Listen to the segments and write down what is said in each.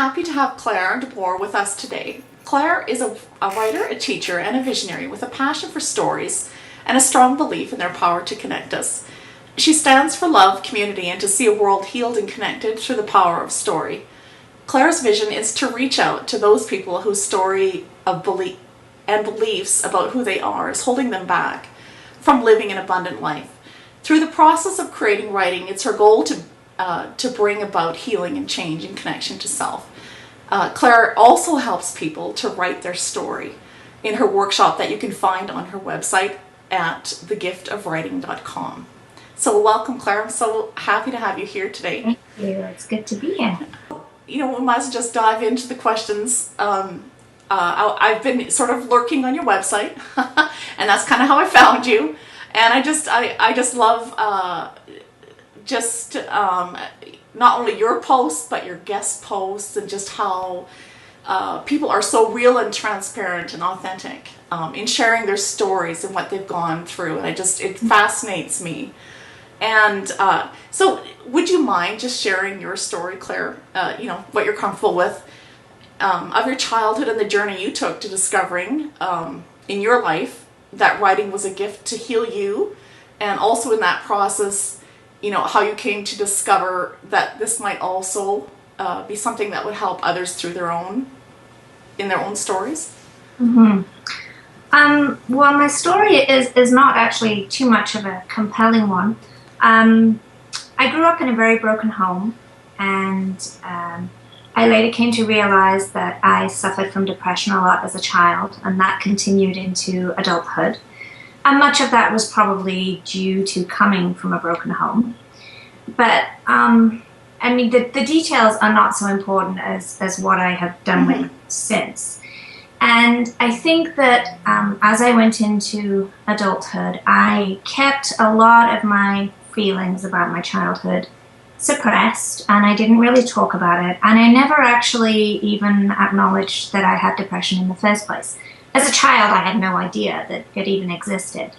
happy to have Claire de Boer with us today. Claire is a writer, a teacher, and a visionary with a passion for stories and a strong belief in their power to connect us. She stands for love, community, and to see a world healed and connected through the power of story. Claire's vision is to reach out to those people whose story of belief and beliefs about who they are is holding them back from living an abundant life. Through the process of creating writing, it's her goal to bring about healing and change and connection to self. Claire also helps people to write their story in her workshop that you can find on her website at thegiftofwriting.com. So welcome, Claire. I'm so happy to have you here today. Thank you. It's good to be here. We might as well just dive into the questions. I've been sort of lurking on your website, and that's kind of how I found you. And I just love not only your posts, but your guest posts, and just how people are so real and transparent and authentic in sharing their stories and what they've gone through. And it fascinates me. And so would you mind just sharing your story, Claire, what you're comfortable with, of your childhood and the journey you took to discovering in your life that writing was a gift to heal you, and also in that process, how you came to discover that this might also be something that would help others through their own stories? Mm-hmm. Well, my story is not actually too much of a compelling one. I grew up in a very broken home, and I later came to realize that I suffered from depression a lot as a child, and that continued into adulthood. And much of that was probably due to coming from a broken home. But, the details are not so important as what I have done with since. And I think that as I went into adulthood, I kept a lot of my feelings about my childhood suppressed, and I didn't really talk about it, and I never actually even acknowledged that I had depression in the first place. As a child, I had no idea that it even existed,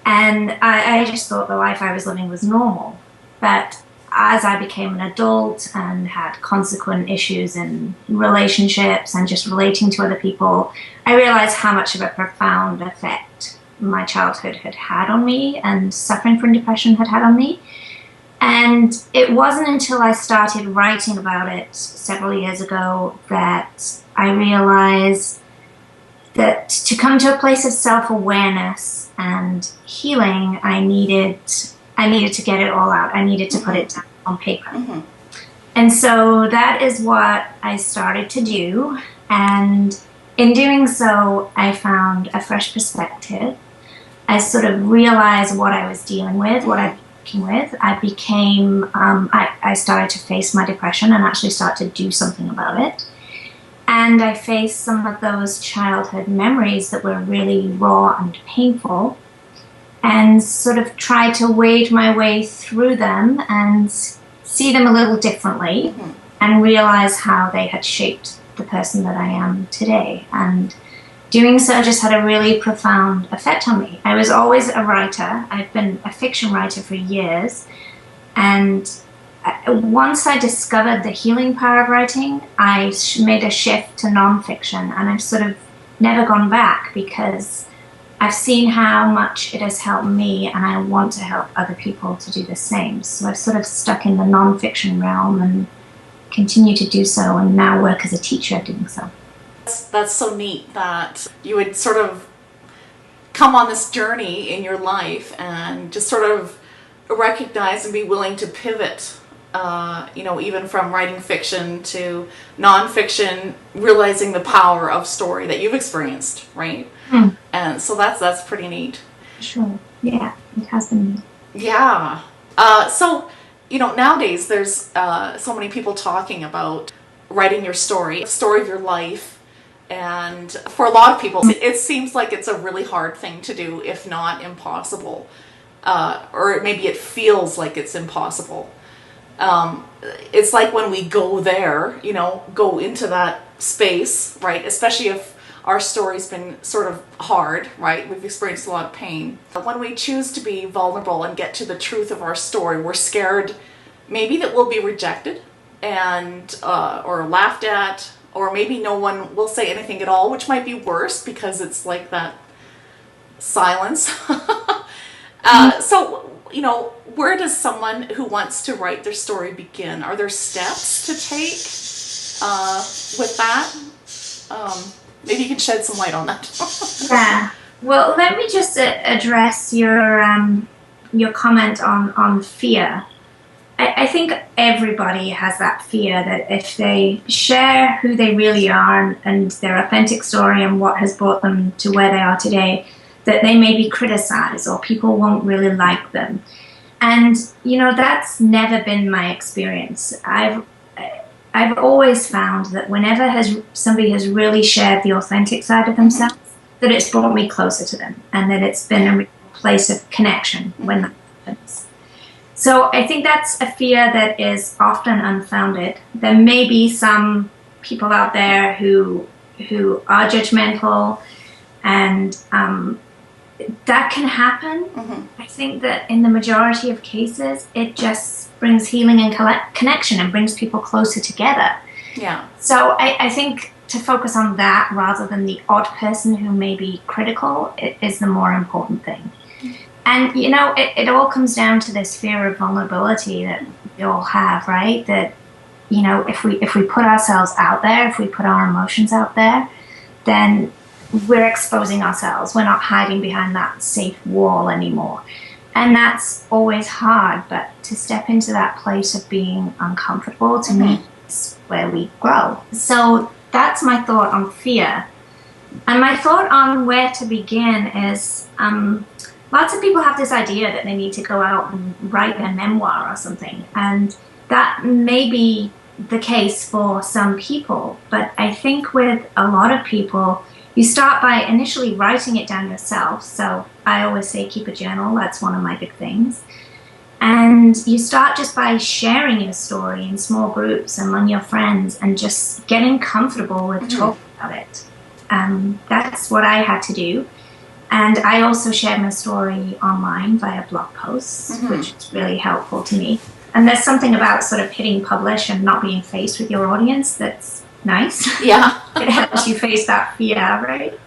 and I just thought the life I was living was normal. But as I became an adult and had consequent issues in relationships and just relating to other people, I realized how much of a profound effect my childhood had had on me and suffering from depression had had on me. And it wasn't until I started writing about it several years ago that I realized that to come to a place of self-awareness and healing, I needed to get it all out. I needed to put it down on paper. Mm-hmm. And so that is what I started to do. And in doing so, I found a fresh perspective. I sort of realized what I was dealing with, what I've been working with. I started to face my depression and actually start to do something about it. And I faced some of those childhood memories that were really raw and painful, and sort of tried to wade my way through them and see them a little differently, and realize how they had shaped the person that I am today. And doing so just had a really profound effect on me. I was always a writer. I've been a fiction writer for years. And once I discovered the healing power of writing, I made a shift to nonfiction. And I've sort of never gone back, because I've seen how much it has helped me, and I want to help other people to do the same. So I've sort of stuck in the nonfiction realm and continue to do so, and now work as a teacher doing so. That's so neat that you would sort of come on this journey in your life and just sort of recognize and be willing to pivot, even from writing fiction to nonfiction, realizing the power of story that you've experienced, right? And so that's pretty neat. Sure. Yeah, it has been neat. Yeah. So, nowadays there's so many people talking about writing your story of your life. And for a lot of people, it seems like it's a really hard thing to do, if not impossible. Or maybe it feels like it's impossible. It's like when we go there, go into that space, right? Especially if our story's been sort of hard, right? We've experienced a lot of pain. When we choose to be vulnerable and get to the truth of our story, we're scared maybe that we'll be rejected and or laughed at, or maybe no one will say anything at all, which might be worse because it's like that silence. So, where does someone who wants to write their story begin? Are there steps to take with that? Maybe you can shed some light on that. Yeah. Well, let me just address your comment on fear. I think everybody has that fear that if they share who they really are and their authentic story and what has brought them to where they are today, that they may be criticized or people won't really like them. And, that's never been my experience. I've always found that whenever somebody has really shared the authentic side of themselves, that it's brought me closer to them and that it's been a real place of connection when that happens. So I think that's a fear that is often unfounded. There may be some people out there who are judgmental, and that can happen. I think that in the majority of cases, it just brings healing and connection and brings people closer together. Yeah. So I think to focus on that rather than the odd person who may be critical is the more important thing. And, it all comes down to this fear of vulnerability that we all have, right? That, if we put ourselves out there, if we put our emotions out there, then we're exposing ourselves. We're not hiding behind that safe wall anymore. And that's always hard, but to step into that place of being uncomfortable, to me, is where we grow. So that's my thought on fear. And my thought on where to begin is, lots of people have this idea that they need to go out and write their memoir or something. And that may be the case for some people. But I think with a lot of people, you start by initially writing it down yourself. So I always say keep a journal. That's one of my big things. And you start just by sharing your story in small groups among your friends and just getting comfortable with talking about it. That's what I had to do. And I also shared my story online via blog posts, which is really helpful to me. And there's something about sort of hitting publish and not being faced with your audience that's nice. Yeah. It helps you face that fear, right?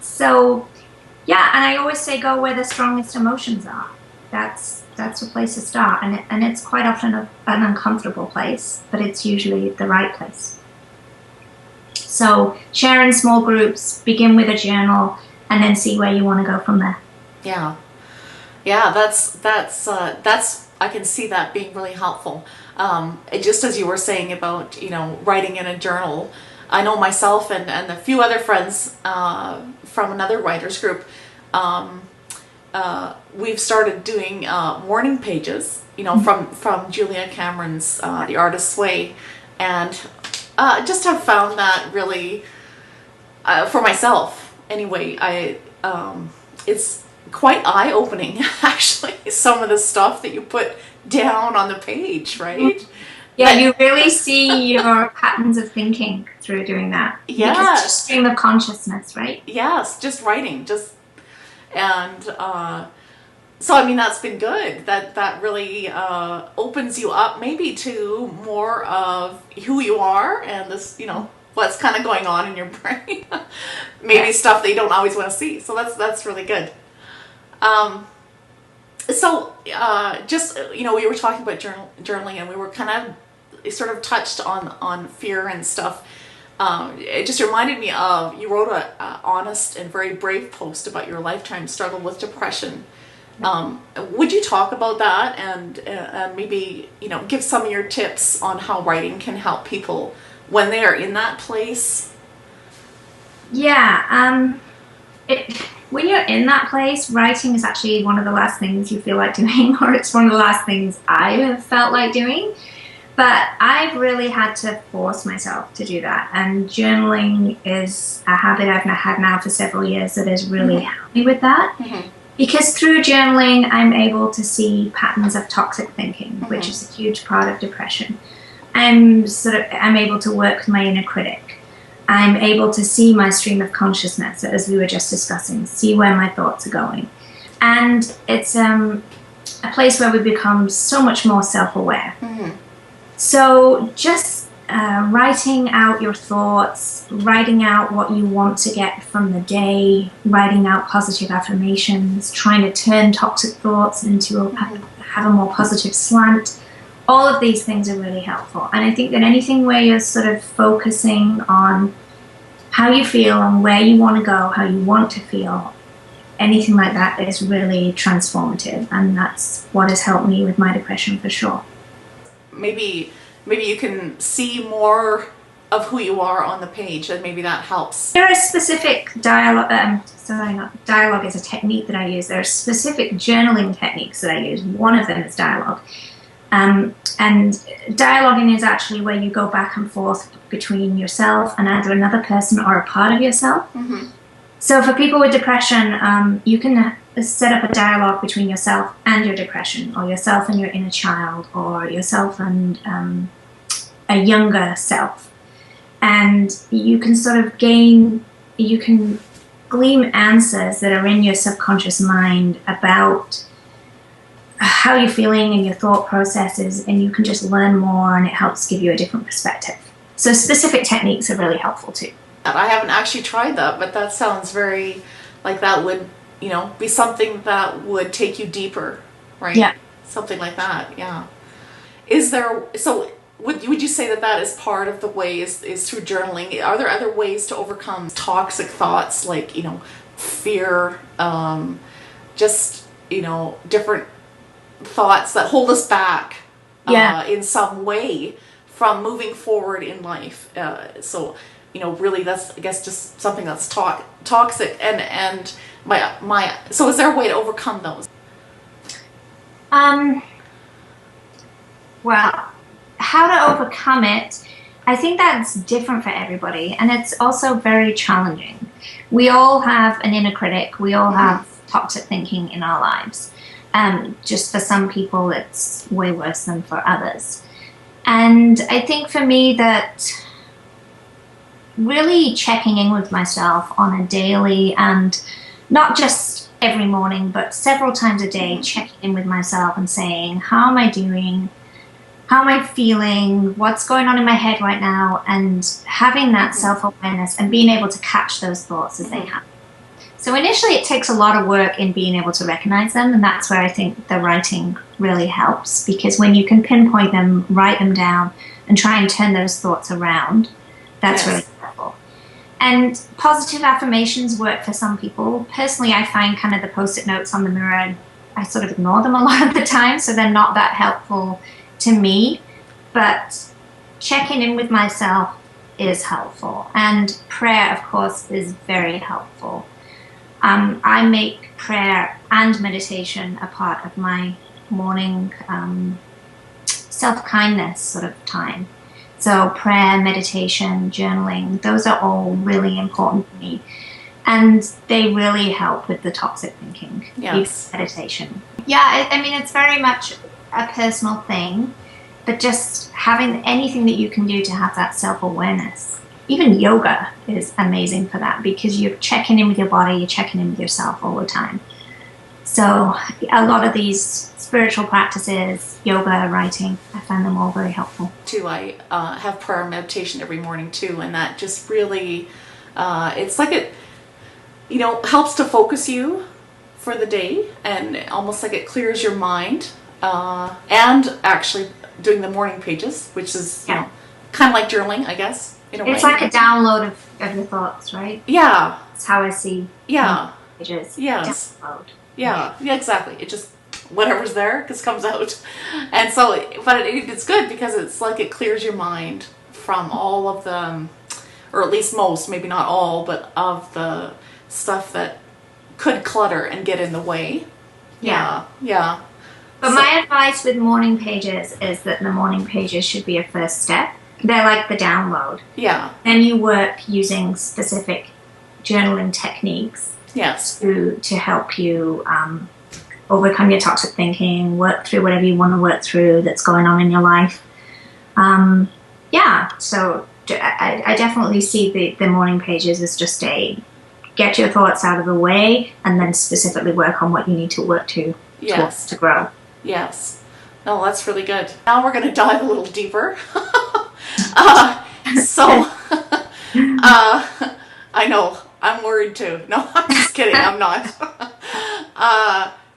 So, yeah, and I always say go where the strongest emotions are. That's a place to start. And it's quite often an uncomfortable place, but it's usually the right place. So share in small groups, begin with a journal, and then see where you want to go from there. Yeah, that's I can see that being really helpful. Just as you were saying about writing in a journal, I know myself and a few other friends from another writers group. We've started doing morning pages, from Julia Cameron's The Artist's Way, and just have found that really for myself. Anyway, it's quite eye-opening, actually, some of the stuff that you put down on the page, right? Yeah, you really see your patterns of thinking through doing that. Yes. Because it's just stream of consciousness, right? Yes, just writing, and so I mean that's been good. That really opens you up maybe to more of who you are and this, what's kind of going on in your brain. Maybe stuff that you don't always want to see. So that's really good. So just we were talking about journaling, and we were kind of sort of touched on fear and stuff. It just reminded me of, you wrote a honest and very brave post about your lifetime struggle with depression. Would you talk about that and maybe give some of your tips on how writing can help people when they are in that place? Yeah, when you're in that place, writing is actually one of the last things you feel like doing, or it's one of the last things I have felt like doing. But I've really had to force myself to do that. And journaling is a habit I've had now for several years that has really helped me with that. Because through journaling, I'm able to see patterns of toxic thinking, which is a huge part of depression. I'm able to work with my inner critic. I'm able to see my stream of consciousness, as we were just discussing, see where my thoughts are going. And it's a place where we become so much more self-aware. So just writing out your thoughts, writing out what you want to get from the day, writing out positive affirmations, trying to turn toxic thoughts into have a more positive slant. All of these things are really helpful. And I think that anything where you're sort of focusing on how you feel and where you want to go, how you want to feel, anything like that is really transformative. And that's what has helped me with my depression for sure. Maybe you can see more of who you are on the page, and maybe that helps. There are specific dialogue, dialogue is a technique that I use. There are specific journaling techniques that I use. One of them is dialogue. And dialoguing is actually where you go back and forth between yourself and either another person or a part of yourself. Mm-hmm. So for people with depression, you can set up a dialogue between yourself and your depression, or yourself and your inner child, or yourself and a younger self. And you can sort of you can glean answers that are in your subconscious mind about how you're feeling and your thought processes, and you can just learn more, and it helps give you a different perspective. So specific techniques are really helpful too. I haven't actually tried that, but that sounds very like that would, be something that would take you deeper, right? Yeah. Something like that, yeah. Would you say that is part of the way is through journaling? Are there other ways to overcome toxic thoughts like, fear, different thoughts that hold us back in some way from moving forward in life? Really that's, I guess, just something that's toxic and so is there a way to overcome those? Well, how to overcome it, I think that's different for everybody, and it's also very challenging. We all have an inner critic. We all have toxic thinking in our lives. Just for some people, it's way worse than for others. And I think for me that really checking in with myself on a daily, and not just every morning, but several times a day, checking in with myself and saying, how am I doing? How am I feeling? What's going on in my head right now? And having that self-awareness and being able to catch those thoughts as they happen. So initially it takes a lot of work in being able to recognize them, and that's where I think the writing really helps, because when you can pinpoint them, write them down, and try and turn those thoughts around, that's really helpful. And positive affirmations work for some people. Personally, I find kind of the post-it notes on the mirror, I sort of ignore them a lot of the time, so they're not that helpful to me, but checking in with myself is helpful. And prayer, of course, is very helpful. I make prayer and meditation a part of my morning self-kindness sort of time. So prayer, meditation, journaling, those are all really important to me. And they really help with the toxic thinking. Yes. Meditation. Yeah, I mean, it's very much a personal thing, but just having anything that you can do to have that self-awareness. Even yoga is amazing for that, because you're checking in with your body, you're checking in with yourself all the time. So a lot of these spiritual practices, yoga, writing, I find them all very helpful. I have prayer and meditation every morning too, and that just really, it's like it, helps to focus you for the day, and almost like it clears your mind. And actually doing the morning pages, which is kind of like journaling, I guess, in a way. It's like a download of your thoughts, right? Yeah. That's how I see pages. Yes. Download. Yeah, exactly. It just, whatever's there just comes out. And so, but it's good because it's like it clears your mind from all of the, or at least most, maybe not all, but of the stuff that could clutter and get in the way. Yeah. But my advice with morning pages is that the morning pages should be a first step. They're like the download. Yeah. Then you work using specific journaling techniques. Yes. To help you overcome your toxic thinking, work through whatever you want to work through that's going on in your life. So I definitely see the morning pages as just get your thoughts out of the way and then specifically work on what you need to work to grow. Yes. No, that's really good. Now we're going to dive a little deeper. uh, so, I know, I'm worried too. No, I'm just kidding. I'm not.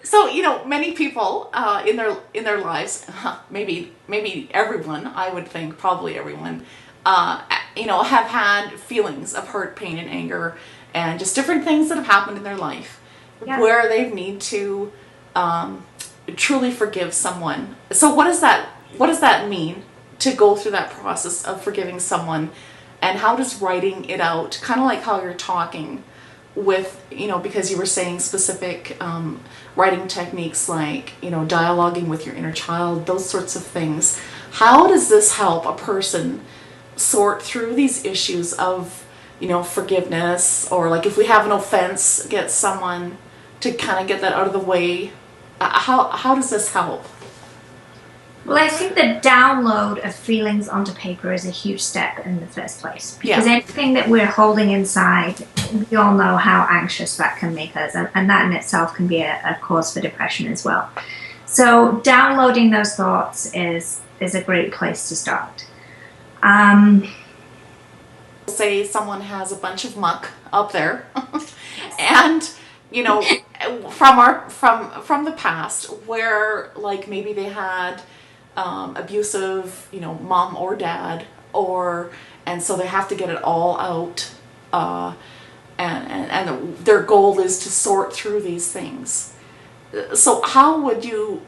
So, you know, many people in their lives, maybe everyone, I would think, probably everyone, you know, have had feelings of hurt, pain, and anger, and just different things that have happened in their life, where they need to truly forgive someone. So what does that mean to go through that process of forgiving someone, and how does writing it out, kind of like how you're talking with, you know, because you were saying specific writing techniques like, you know, dialoguing with your inner child, those sorts of things. How does this help a person sort through these issues of, you know, forgiveness, or like if we have an offense, get someone to kind of get that out of the way? How does this help? Well, I think the download of feelings onto paper is a huge step in the first place. Because anything that we're holding inside, we all know how anxious that can make us. And that in itself can be a cause for depression as well. So downloading those thoughts is a great place to start. Say someone has a bunch of muck up there and, you know, from the past, where like maybe they had abusive, you know, mom or dad, and so they have to get it all out, and their goal is to sort through these things. So how would do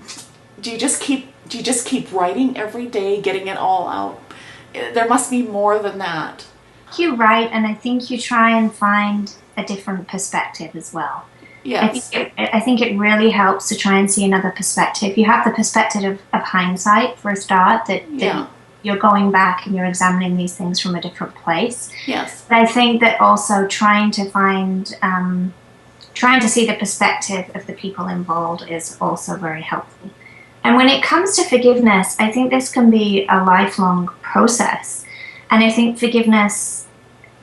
you just keep writing every day, getting it all out? There must be more than that. You're right, and I think you try and find a different perspective as well. Yes. I think it really helps to try and see another perspective. You have the perspective of hindsight for a start, that you're going back and you're examining these things from a different place. Yes. But I think that also trying to see the perspective of the people involved is also very helpful. And when it comes to forgiveness, I think this can be a lifelong process. And I think forgiveness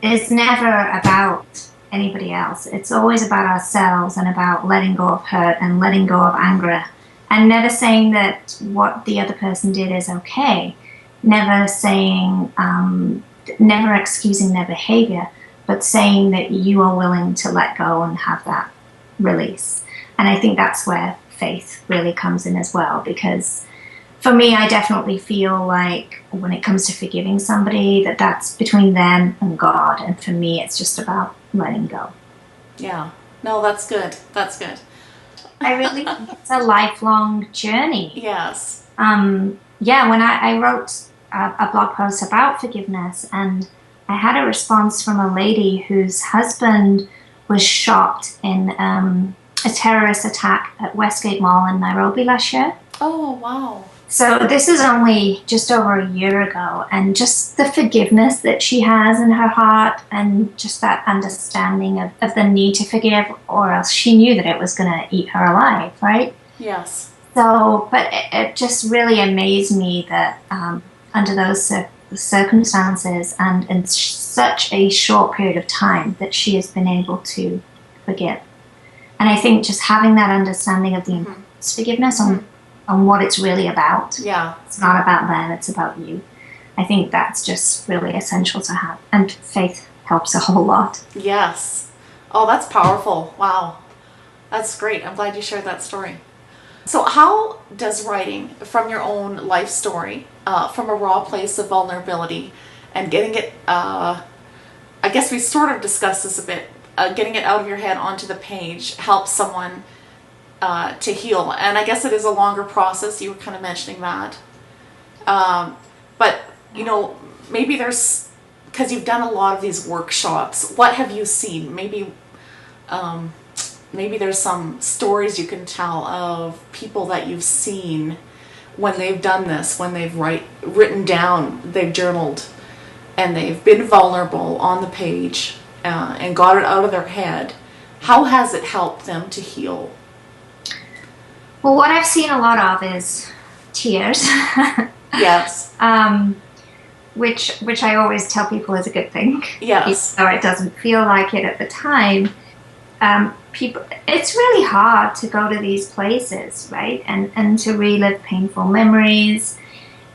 is never about anybody else. It's always about ourselves and about letting go of hurt and letting go of anger, and never saying that what the other person did is okay, never saying, never excusing their behavior, but saying that you are willing to let go and have that release. And I think that's where faith really comes in as well, because for me, I definitely feel like when it comes to forgiving somebody, that's between them and God. And for me, it's just about letting go. Yeah. No, that's good. That's good. I really think it's a lifelong journey. Yes. When I wrote a blog post about forgiveness, and I had a response from a lady whose husband was shot in a terrorist attack at Westgate Mall in Nairobi last year. Oh, wow. So this is only just over a year ago, and just the forgiveness that she has in her heart, and just that understanding of the need to forgive, or else she knew that it was going to eat her alive, right? Yes. So, but it just really amazed me that under those circumstances and in such a short period of time, that she has been able to forgive. And I think just having that understanding of the importance of forgiveness on what it's really about. Yeah. It's not about them, it's about you. I think that's just really essential to have. And faith helps a whole lot. Yes. Oh, that's powerful. Wow. That's great. I'm glad you shared that story. So how does writing from your own life story, from a raw place of vulnerability, and getting it, I guess we sort of discussed this a bit, getting it out of your head onto the page, help someone to heal? And I guess it is a longer process. You were kind of mentioning that. But, you know, maybe there's, because you've done a lot of these workshops, what have you seen? Maybe there's some stories you can tell of people that you've seen when they've done this, when they've written down, they've journaled, and they've been vulnerable on the page and got it out of their head. How has it helped them to heal? Well, what I've seen a lot of is tears. Yes. Which I always tell people is a good thing. Yes. Even though it doesn't feel like it at the time. people, it's really hard to go to these places, right? And to relive painful memories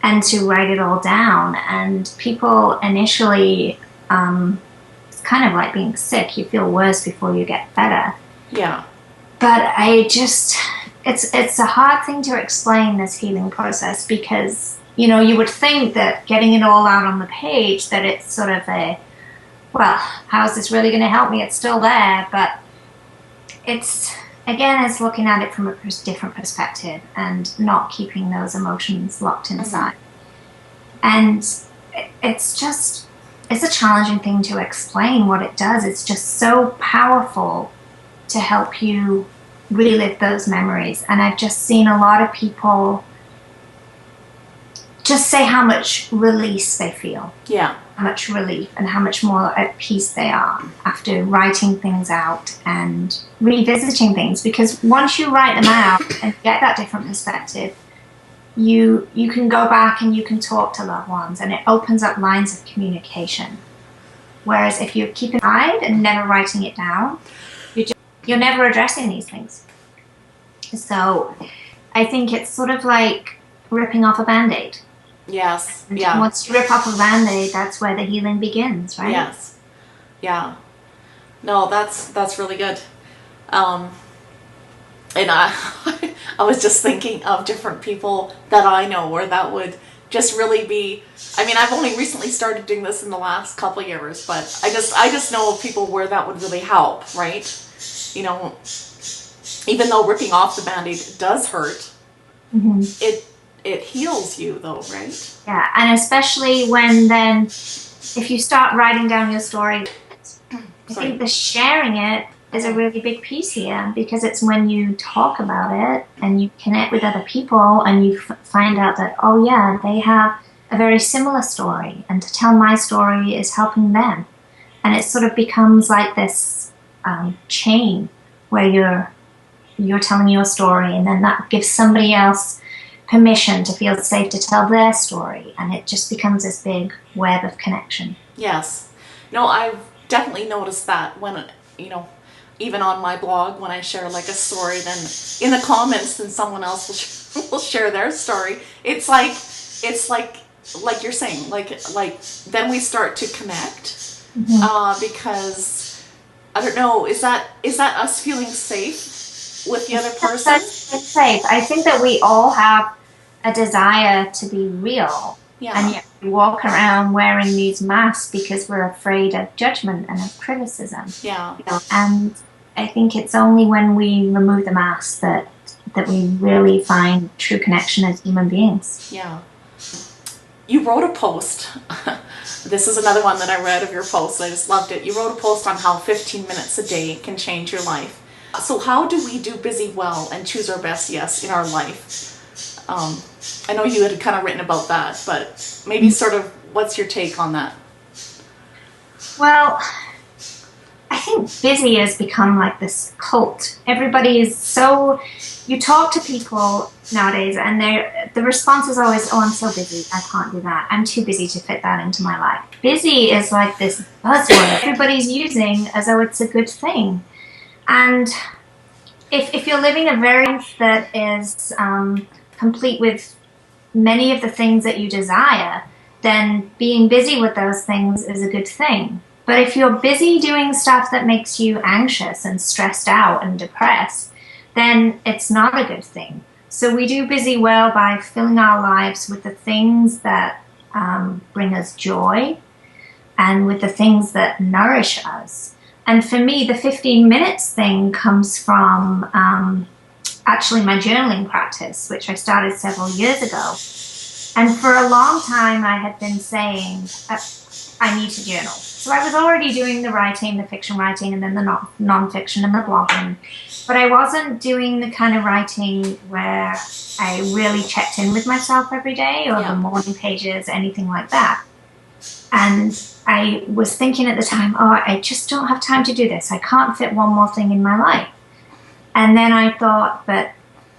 and to write it all down. And people initially, it's kind of like being sick. You feel worse before you get better. Yeah. But it's a hard thing to explain, this healing process, because, you know, you would think that getting it all out on the page, that it's sort of well, how is this really going to help me? It's still there, but it's looking at it from a different perspective and not keeping those emotions locked inside. And it's a challenging thing to explain what it does. It's just so powerful to help you relive those memories. And I've just seen a lot of people just say how much release they feel. Yeah. How much relief and how much more at peace they are after writing things out and revisiting things. Because once you write them out and get that different perspective, you can go back and you can talk to loved ones, and it opens up lines of communication. Whereas if you keep it inside and never writing it down, you're never addressing these things. So I think it's sort of like ripping off a Band-Aid. Yes. And Yeah. once you rip off a Band-Aid, that's where the healing begins, right? Yes. Yeah. No, that's really good. And I was just thinking of different people that I know where that would just really be. I mean, I've only recently started doing this in the last couple of years, but I just know of people where that would really help, right? You know, even though ripping off the Band-Aid does hurt, it heals you though, right? Yeah, and especially when then, if you start writing down your story, I think the sharing it is a really big piece here, because it's when you talk about it and you connect with other people and you find out that, oh yeah, they have a very similar story, and to tell my story is helping them. And it sort of becomes like this chain where you're telling your story, and then that gives somebody else permission to feel safe to tell their story, and it just becomes this big web of connection. Yes. No, I've definitely noticed that when, you know, even on my blog, when I share like a story, then in the comments, then someone else will share their story. It's like you're saying, like then we start to connect, because I don't know, is that us feeling safe with the other person? It's safe. I think that we all have a desire to be real. Yeah. And yet we walk around wearing these masks because we're afraid of judgment and of criticism. Yeah. And I think it's only when we remove the mask that we really find true connection as human beings. Yeah. You wrote a post. This is another one that I read of your post. I just loved it. You wrote a post on how 15 minutes a day can change your life. So how do we do busy well and choose our best yes in our life? I know you had kind of written about that, but maybe sort of what's your take on that? Well, I think busy has become like this cult. Everybody is so, you talk to people nowadays and the response is always, oh, I'm so busy, I can't do that. I'm too busy to fit that into my life. Busy is like this buzzword everybody's using as though it's a good thing. And if you're living a very life that is complete with many of the things that you desire, then being busy with those things is a good thing. But if you're busy doing stuff that makes you anxious and stressed out and depressed, then it's not a good thing. So we do busy well by filling our lives with the things that bring us joy and with the things that nourish us. And for me, the 15 minutes thing comes from actually my journaling practice, which I started several years ago. And for a long time, I had been saying, I need to journal. So I was already doing the writing, the fiction writing, and then the nonfiction and the blogging. But I wasn't doing the kind of writing where I really checked in with myself every day, or the morning pages, anything like that. And I was thinking at the time, oh, I just don't have time to do this. I can't fit one more thing in my life. And then I thought, but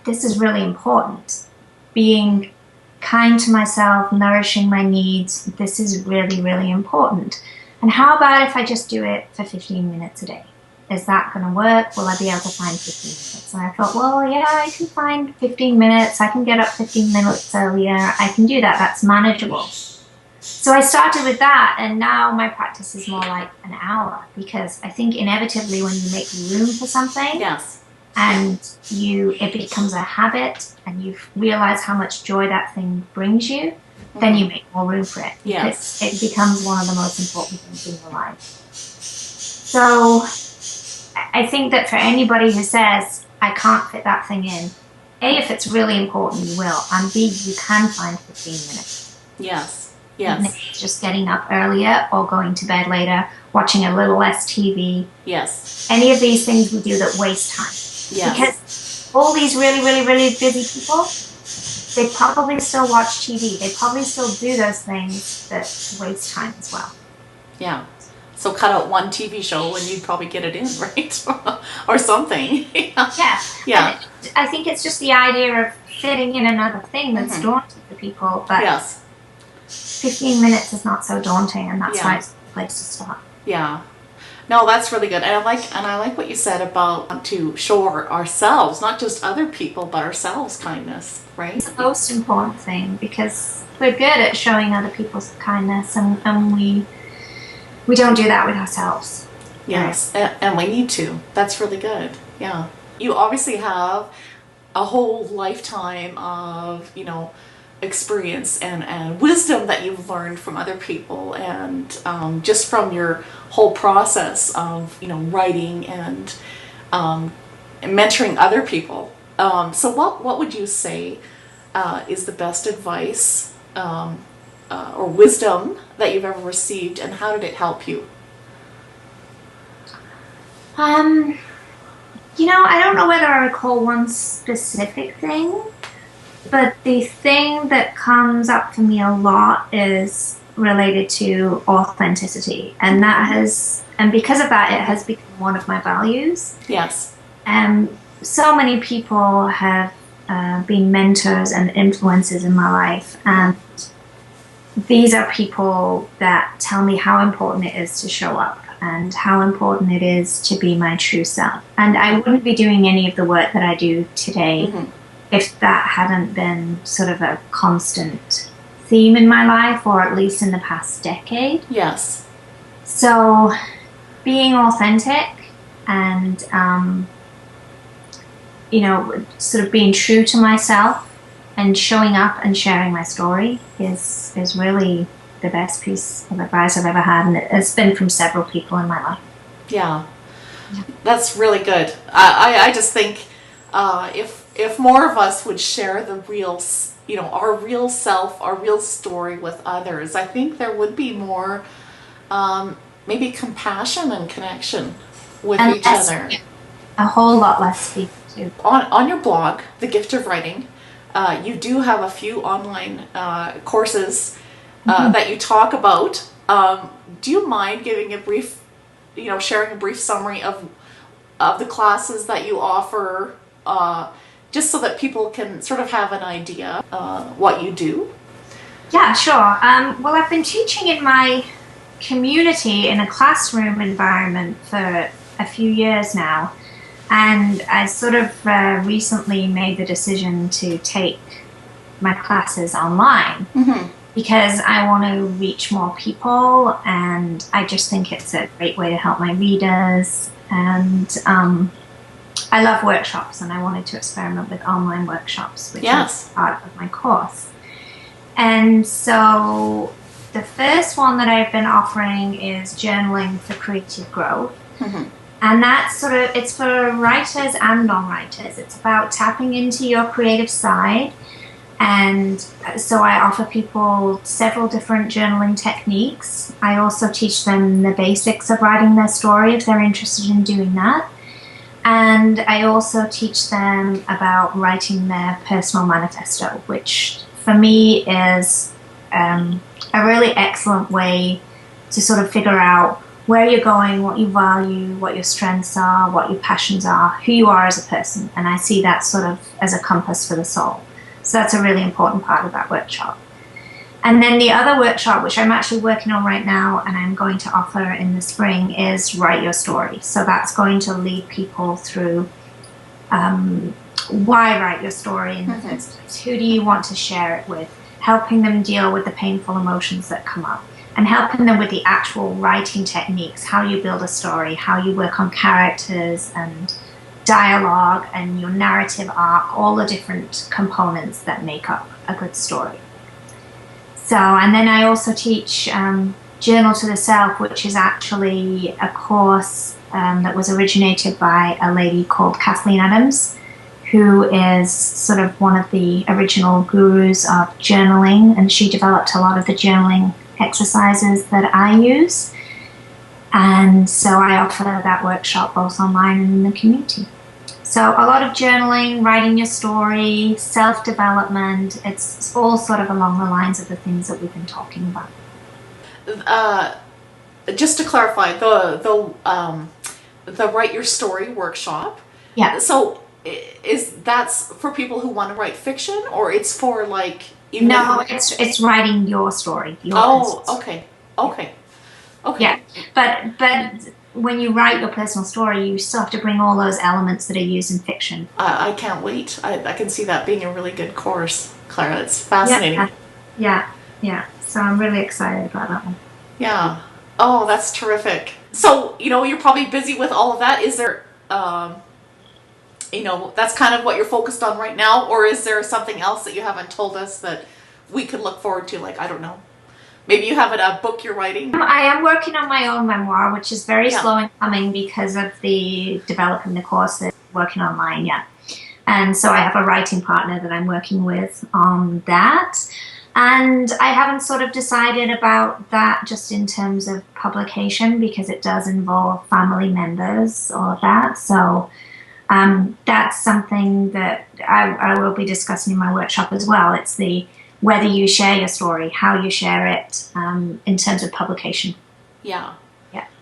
this is really important. Being kind to myself, nourishing my needs, this is really, really important. And how about if I just do it for 15 minutes a day? is that going to work? Will I be able to find 15 minutes? And I thought, well, yeah, I can find 15 minutes. I can get up 15 minutes earlier. I can do that. That's manageable. So I started with that, and now my practice is more like an hour, because I think inevitably when you make room for something, Yes. and it becomes a habit, and you realize how much joy that thing brings you, then you make more room for it. Yes. It becomes one of the most important things in your life. So I think that for anybody who says, I can't fit that thing in, A, if it's really important, you will, and B, you can find 15 minutes. Yes. Even Yes. if it's just getting up earlier or going to bed later, watching a little less TV. Yes. Any of these things we do that waste time. Yes. Because all these really, really, really busy people, they probably still watch TV. They probably still do those things that waste time as well. Yeah. So cut out one TV show and you'd probably get it in, right? Or something. Yeah. Yeah. And I think it's just the idea of fitting in another thing that's daunting to people. But Yes. 15 minutes is not so daunting, and that's Yeah. why it's a place to start. Yeah. No, that's really good. And I like what you said about to show ourselves, not just other people, but ourselves kindness, right? It's the most important thing, because we're good at showing other people's kindness, and we don't do that with ourselves. Yes. And we need to. That's really good. Yeah. You obviously have a whole lifetime of, experience and wisdom that you've learned from other people, and just from your whole process of writing and mentoring other people. So what would you say is the best advice or wisdom that you've ever received, and how did it help you? I don't know whether I recall one specific thing, but the thing that comes up for me a lot is related to authenticity, and because of that, it has become one of my values. Yes. So many people have been mentors and influences in my life, and these are people that tell me how important it is to show up and how important it is to be my true self. And I wouldn't be doing any of the work that I do today if that hadn't been sort of a constant theme in my life, or at least in the past decade. Yes. So being authentic and, sort of being true to myself and showing up and sharing my story is really the best piece of advice I've ever had, and it's been from several people in my life. Yeah. That's really good. I just think if more of us would share the real, our real self, our real story with others, I think there would be more maybe compassion and connection with each other. A whole lot less speaking too. On your blog, The Gift of Writing, you do have a few online courses that you talk about. Do you mind giving a brief, sharing a brief summary of the classes that you offer, just so that people can sort of have an idea what you do? Yeah, sure. Well, I've been teaching in my community in a classroom environment for a few years now, and I sort of recently made the decision to take my classes online. Because I want to reach more people, and I just think it's a great way to help my readers. And I love workshops, and I wanted to experiment with online workshops, which is part of my course. And so the first one that I've been offering is Journaling for Creative Growth. And that's it's for writers and non-writers. It's about tapping into your creative side. And so I offer people several different journaling techniques. I also teach them the basics of writing their story if they're interested in doing that. And I also teach them about writing their personal manifesto, which for me is a really excellent way to sort of figure out where you're going, what you value, what your strengths are, what your passions are, who you are as a person. And I see that sort of as a compass for the soul. So that's a really important part of that workshop. And then the other workshop, which I'm actually working on right now and I'm going to offer in the spring, is Write Your Story. So that's going to lead people through why write your story in the first place. Who do you want to share it with? Helping them deal with the painful emotions that come up. And helping them with the actual writing techniques, how you build a story, how you work on characters and dialogue and your narrative arc, all the different components that make up a good story. So, and then I also teach Journal to the Self, which is actually a course that was originated by a lady called Kathleen Adams, who is sort of one of the original gurus of journaling, and she developed a lot of the journaling exercises that I use. And so I offer that workshop both online and in the community. So a lot of journaling, writing your story, self-development, it's all sort of along the lines of the things that we've been talking about. Just to clarify, the Write Your Story workshop. Yeah. So that's for people who want to write fiction, or it's for like no, it's writing your story. Okay. Yeah, but when you write your personal story, you still have to bring all those elements that are used in fiction. I can't wait. I can see that being a really good course, Clara. It's fascinating. Yeah. So I'm really excited about that one. Yeah. Oh, that's terrific. So, you're probably busy with all of that. Is there, that's kind of what you're focused on right now? Or is there something else that you haven't told us that we could look forward to? Like, I don't know. Maybe you have a book you're writing? I am working on my own memoir, which is very slow in coming because of the developing the course and working online, And so I have a writing partner that I'm working with on that. And I haven't sort of decided about that just in terms of publication because it does involve family members or that. So that's something that I will be discussing in my workshop as well. It's whether you share your story, how you share it in terms of publication. Yeah.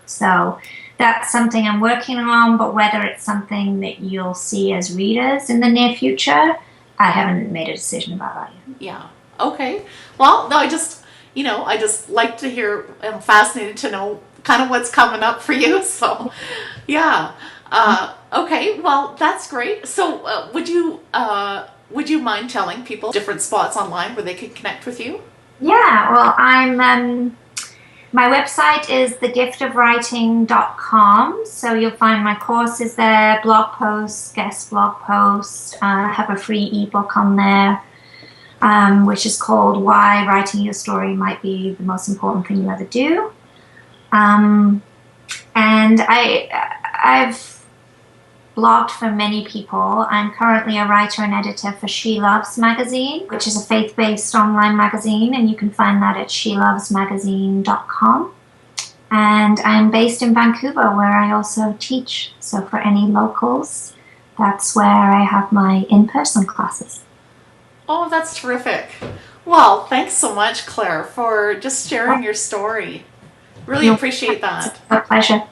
So that's something I'm working on, but whether it's something that you'll see as readers in the near future, I haven't made a decision about that yet. Yeah. Okay. Well, no, I just like to hear, I'm fascinated to know kind of what's coming up for you. So, yeah. Okay. Well, that's great. So, would you mind telling people different spots online where they can connect with you? Yeah. Well, my website is thegiftofwriting.com. So you'll find my courses there, blog posts, guest blog posts. I have a free ebook on there. Which is called Why Writing Your Story Might Be the Most Important Thing You Ever Do. And I've blogged for many people. I'm currently a writer and editor for She Loves magazine, which is a faith-based online magazine, and you can find that at shelovesmagazine.com. And I'm based in Vancouver, where I also teach. So for any locals, that's where I have my in-person classes. Oh, that's terrific. Well, thanks so much, Claire, for just sharing your story. Really appreciate that. It's a pleasure.